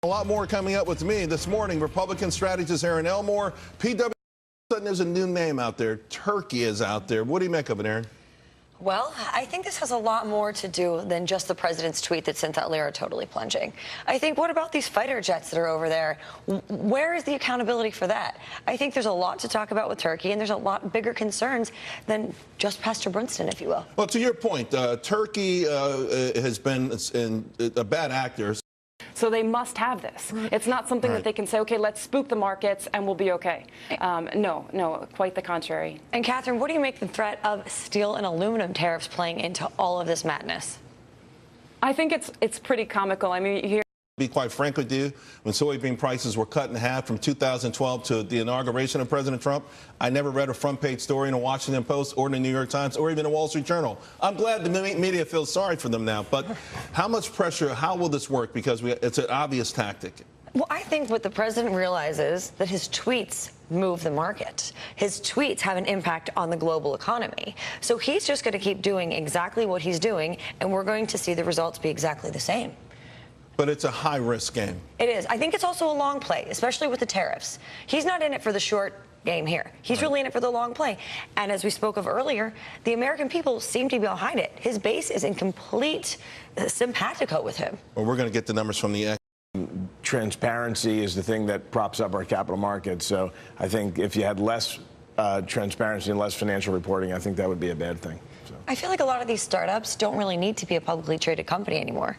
A lot more coming up with me this morning. Republican strategist Erin Elmore. PW, sudden there's a new name out there. Turkey is out there. What do you make of it, Erin? Well, I think this has a lot more to do than just the president's tweet that sent that lira totally plunging. I think, what about these fighter jets that are over there? Where is the accountability for that? I think there's a lot to talk about with Turkey, and there's a lot bigger concerns than just Pastor Brunson, if you will. Well, to your point, Turkey has been a bad actor. So they must have this. It's not something that they can say, okay, let's spook the markets and we'll be okay. No, quite the contrary. And Catherine, what do you make the threat of steel and aluminum tariffs playing into all of this madness? I think it's pretty comical. I mean, you hear. Be quite frank with you, when soybean prices were cut in half from 2012 to the inauguration of President Trump, I never read a front page story in the Washington Post or in the New York Times or even the Wall Street Journal. I'm glad the media feels sorry for them now. But how much pressure, how will this work? Because it's an obvious tactic. Well, I think what the president realizes that his tweets move the market. His tweets have an impact on the global economy. So he's just going to keep doing exactly what he's doing, and we're going to see the results be exactly the same. But it's a high-risk game. It is. I think it's also a long play, especially with the tariffs. He's not in it for the short game here. He's really in it for the long play. And as we spoke of earlier, the American people seem to be behind it. His base is in complete simpatico with him. Well, we're going to get the numbers from the transparency is the thing that props up our capital markets. So I think if you had less transparency and less financial reporting, I think that would be a bad thing. So. I feel like a lot of these startups don't really need to be a publicly traded company anymore.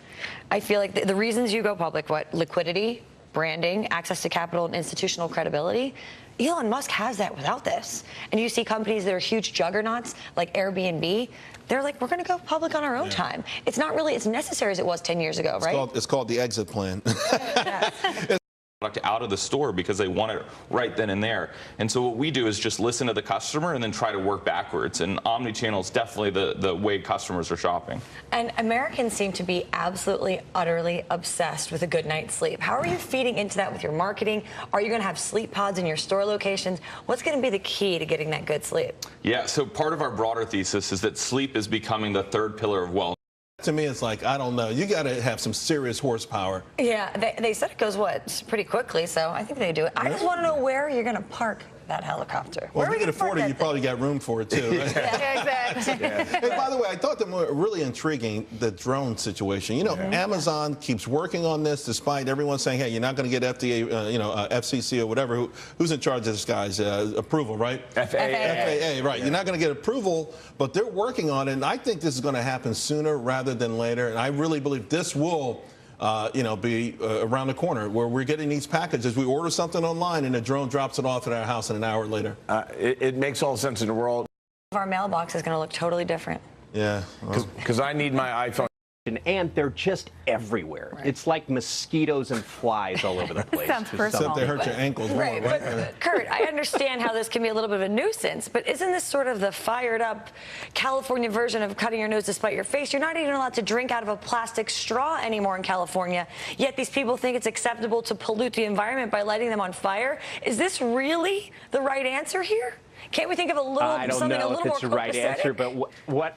I feel like the reasons you go public, liquidity, branding, access to capital, and institutional credibility, Elon Musk has that without this. And you see companies that are huge juggernauts like Airbnb, they're like, we're going to go public on our own time. It's not really as necessary as it was 10 years ago, right? It's called the exit plan. Out of the store because they want it right then and there. And so what we do is just listen to the customer and then try to work backwards. And omni-channel is definitely the way customers are shopping. And Americans seem to be absolutely, utterly obsessed with a good night's sleep. How are you feeding into that with your marketing? Are you going to have sleep pods in your store locations? What's going to be the key to getting that good sleep? Yeah, so part of our broader thesis is that sleep is becoming the third pillar of wellness. To me, it's like, I don't know. You got to have some serious horsepower. Yeah, they said it goes, pretty quickly, so I think they do it. I just want to know where you're going to park that helicopter. Well, if you can afford it, you probably got room for it, too. Right? Yeah, exactly. Yeah. Hey, by the way, I thought that were really intriguing, the drone situation. You know, Amazon keeps working on this despite everyone saying, hey, you're not going to get FDA, FCC or whatever. Who's in charge of this guy's approval, right? FAA, right. You're not going to get approval, but they're working on it. And I think this is going to happen sooner rather than later. And I really believe this will be around the corner where we're getting these packages. We order something online and a drone drops it off at our house an hour later. It makes all sense in the world. Our mailbox is going to look totally different. Yeah. Because I need my iPhone. And they're just everywhere. Right. It's like mosquitoes and flies all over the place. Sounds personal. Except they hurt your ankles more, right? But, Kurt, I understand how this can be a little bit of a nuisance, but isn't this sort of the fired up California version of cutting your nose to spite your face? You're not even allowed to drink out of a plastic straw anymore in California, yet these people think it's acceptable to pollute the environment by lighting them on fire. Is this really the right answer here? Can't we think of a little something a little more copacetic? I don't know if it's the right answer, but what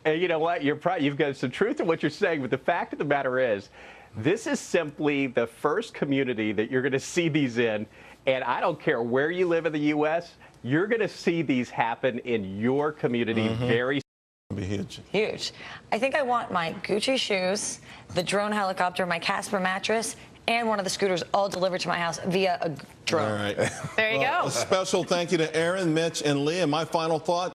you know what? You've got some truth in what you're saying, but the fact of the matter is, this is simply the first community that you're going to see these in, and I don't care where you live in the U.S., you're going to see these happen in your community very soon. Be huge. Huge. I think I want my Gucci shoes, the drone helicopter, my Casper mattress, and one of the scooters all delivered to my house via a drone. All right. There you go. A special thank you to Erin, Mitch, and Lee. And my final thought,